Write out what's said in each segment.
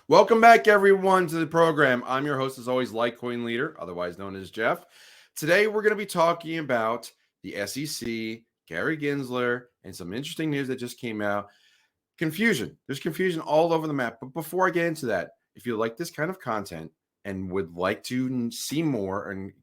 Welcome back, everyone, to the program. I'm your host, as always, LitecoinLeader, otherwise known as Jeff. Today, we're going to be talking about the SEC, Gary Gensler, and some interesting news that just came out. Confusion. There's confusion all over the map. But before I get into that, if you like this kind of content and would like to see more, and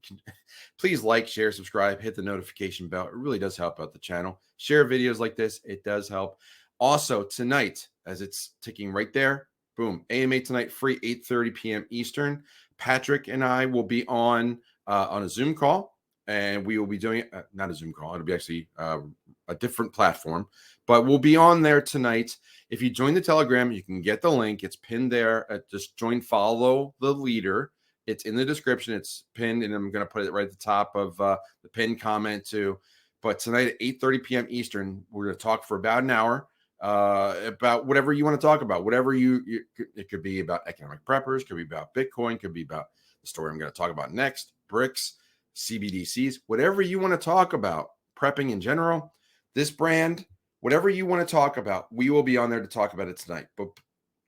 please like, share, subscribe, hit the notification bell. It really does help out the channel. Share videos like this. It does help. Also, tonight, as it's ticking right there, boom, AMA tonight, free, 8:30 p.m. Eastern. Patrick and I will be on a Zoom call, and we will be doing it, not a Zoom call. It'll be actually a different platform, but we'll be on there tonight. If you join the Telegram, you can get the link. It's pinned there. Just join, follow the leader. It's in the description. It's pinned, and I'm going to put it right at the top of the pinned comment too. But tonight at 8:30 p.m. Eastern, we're going to talk for about an hour about whatever you want to talk about, whatever it could be about EconomicPreppers, could be about Bitcoin, could be about the story I'm going to talk about next, BRICS, CBDCs, whatever you want to talk about, prepping in general, this brand, whatever you want to talk about, we will be on there to talk about it tonight. But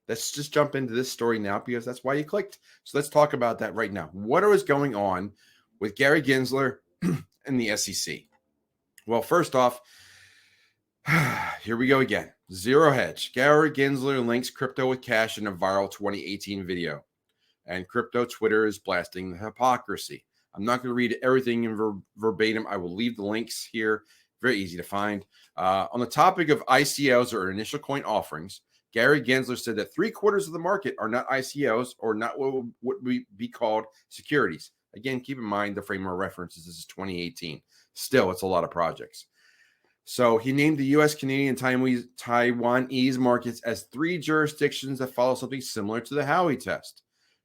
let's just jump into this story now, because that's why you clicked. So let's talk about that right now. What is going on with Gary Gensler and the SEC? Well, first off, here we go again. Zero hedge. Gary Gensler links crypto with cash in a viral 2018 video. And crypto Twitter is blasting the hypocrisy. I'm not going to read everything in verbatim. I will leave the links here. Very easy to find. On the topic of ICOs, or initial coin offerings, Gary Gensler said that 3/4 of the market are not ICOs, or not what would be called securities. Again, keep in mind the frame of reference is this is 2018. Still, it's a lot of projects. So he named the U.S., Canadian, Taiwanese markets as 3 jurisdictions that follow something similar to the Howey test.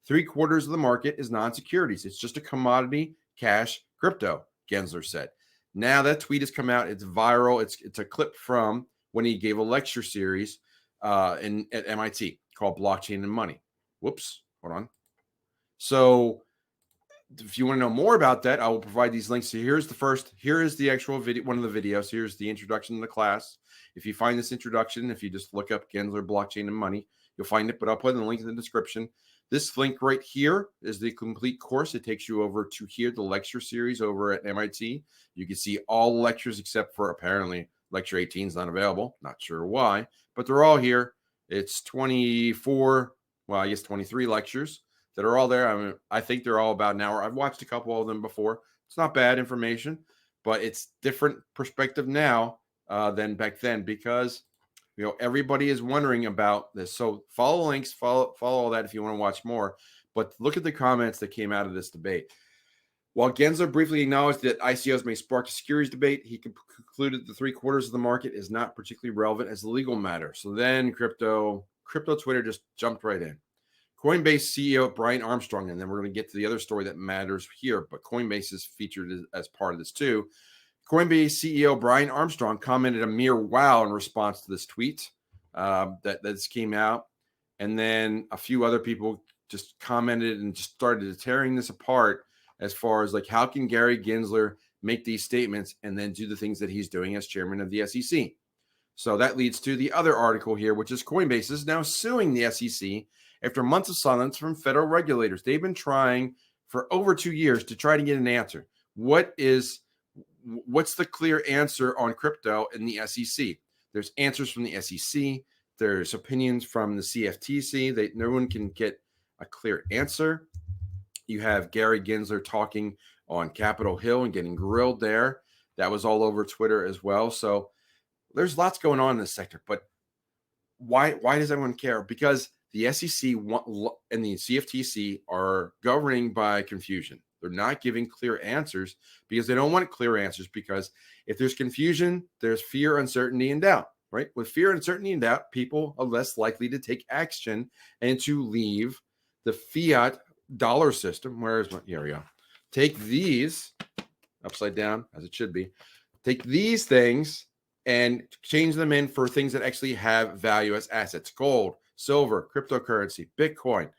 3/4 of the market is non-securities. It's just a commodity, cash, crypto, Gensler said. Now that tweet has come out. It's viral. It's a clip from when he gave a lecture series at MIT called Blockchain and Money. Whoops, hold on. So if you want to know more about that, I will provide these links. So here is the actual video, one of the videos. Here's the introduction to the class. If you find this introduction, if you just look up Gensler, Blockchain and Money, you'll find it, but I'll put the link in the description. This link right here is the complete course. It takes you over to here, the lecture series over at MIT. You can see all lectures except for apparently lecture 18 is not available. Not sure why, but they're all here. It's 24, well, I guess 23 lectures that are all there. I mean, I think they're all about an hour. I've watched a couple of them before. It's not bad information, but it's different perspective now than back then, because everybody is wondering about this. So follow links, follow all that if you want to watch more. But look at the comments that came out of this debate. While Gensler briefly acknowledged that ICOs may spark a securities debate, he concluded that 3/4 of the market is not particularly relevant as a legal matter. So then crypto Twitter just jumped right in. Coinbase CEO Brian Armstrong, and then we're going to get to the other story that matters here, but Coinbase is featured as part of this too. Coinbase CEO Brian Armstrong commented a mere wow in response to this tweet that came out. And then a few other people just commented and just started tearing this apart as far as like, how can Gary Gensler make these statements and then do the things that he's doing as chairman of the SEC? So that leads to the other article here, which is Coinbase is now suing the SEC after months of silence from federal regulators. They've been trying for over 2 years to try to get an answer. What's the clear answer on crypto in the SEC? There's answers from the SEC. There's opinions from the CFTC. No one can get a clear answer. You have Gary Gensler talking on Capitol Hill and getting grilled there. That was all over Twitter as well. So there's lots going on in this sector. But why does everyone care? Because the SEC and the CFTC are governing by confusion. They're not giving clear answers because they don't want clear answers, because if there's confusion, there's fear, uncertainty, and doubt, right? With fear, uncertainty, and doubt, people are less likely to take action and to leave the fiat dollar system. Here we go. Take these upside down, as it should be. Take these things and change them in for things that actually have value as assets: gold, silver, cryptocurrency, Bitcoin.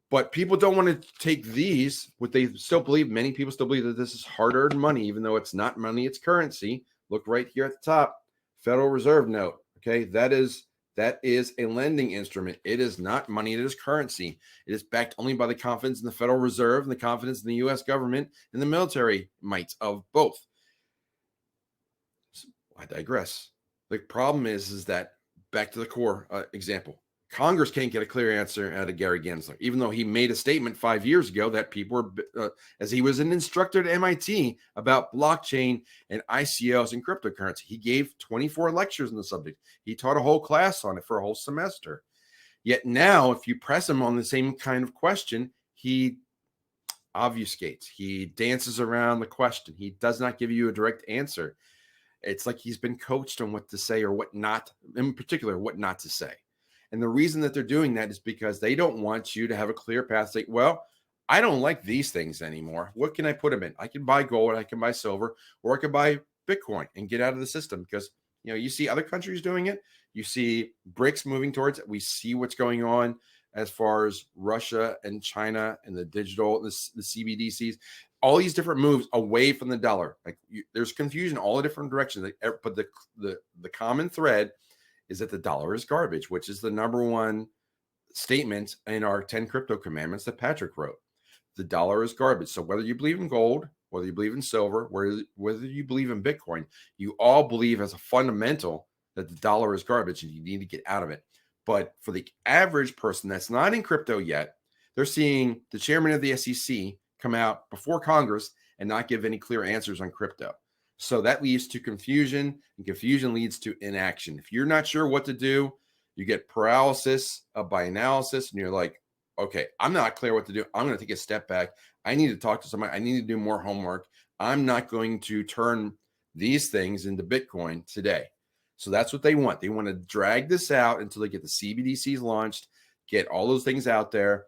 But people don't want to take these. Many people still believe that this is hard-earned money, even though it's not money, it's currency. Look right here at the top, Federal Reserve note. Okay, that is That is a lending instrument. It is not money. It is currency. It is backed only by the confidence in the Federal Reserve and the confidence in the U.S. government and the military might of both. So I digress. The problem is that, back to the core example, Congress can't get a clear answer out of Gary Gensler, even though he made a statement 5 years ago that people were, as he was an instructor at MIT about blockchain and ICOs and cryptocurrency. He gave 24 lectures on the subject. He taught a whole class on it for a whole semester. Yet now, if you press him on the same kind of question, he obfuscates. He dances around the question. He does not give you a direct answer. It's like he's been coached on what to say or what not, in particular, what not to say. And the reason that they're doing that is because they don't want you to have a clear path. Say, well, I don't like these things anymore. What can I put them in? I can buy gold, I can buy silver, or I can buy Bitcoin and get out of the system. Because, you know, you see other countries doing it. You see BRICS moving towards it. We see what's going on as far as Russia and China and the digital, the CBDCs, all these different moves away from the dollar. Like there's confusion all the different directions. But the common thread is that the dollar is garbage, which is the number one statement in our 10 crypto commandments that Patrick wrote. The dollar is garbage. So whether you believe in gold, whether you believe in silver, whether you believe in Bitcoin, you all believe as a fundamental that the dollar is garbage and you need to get out of it. But for the average person that's not in crypto yet, they're seeing the chairman of the SEC come out before Congress and not give any clear answers on crypto. So that leads to confusion, and confusion leads to inaction. If you're not sure what to do, you get paralysis by analysis, and you're like, okay, I'm not clear what to do. I'm going to take a step back. I need to talk to somebody. I need to do more homework. I'm not going to turn these things into Bitcoin today. So that's what they want. They want to drag this out until they get the CBDCs launched, get all those things out there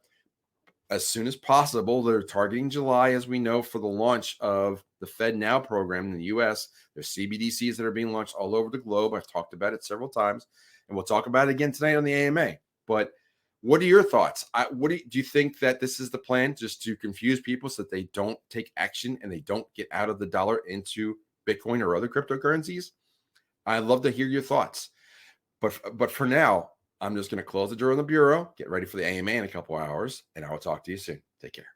as soon as possible. They're targeting July, as we know, for the launch of the Fed Now program in the US. There's CBDCs that are being launched all over the globe. I've talked about it several times, and we'll talk about it again tonight on the AMA. But what are your thoughts? Do you think that this is the plan, just to confuse people so that they don't take action and they don't get out of the dollar into Bitcoin or other cryptocurrencies? I'd love to hear your thoughts. But for now, I'm just going to close the door on the bureau, get ready for the AMA in a couple hours, and I will talk to you soon. Take care.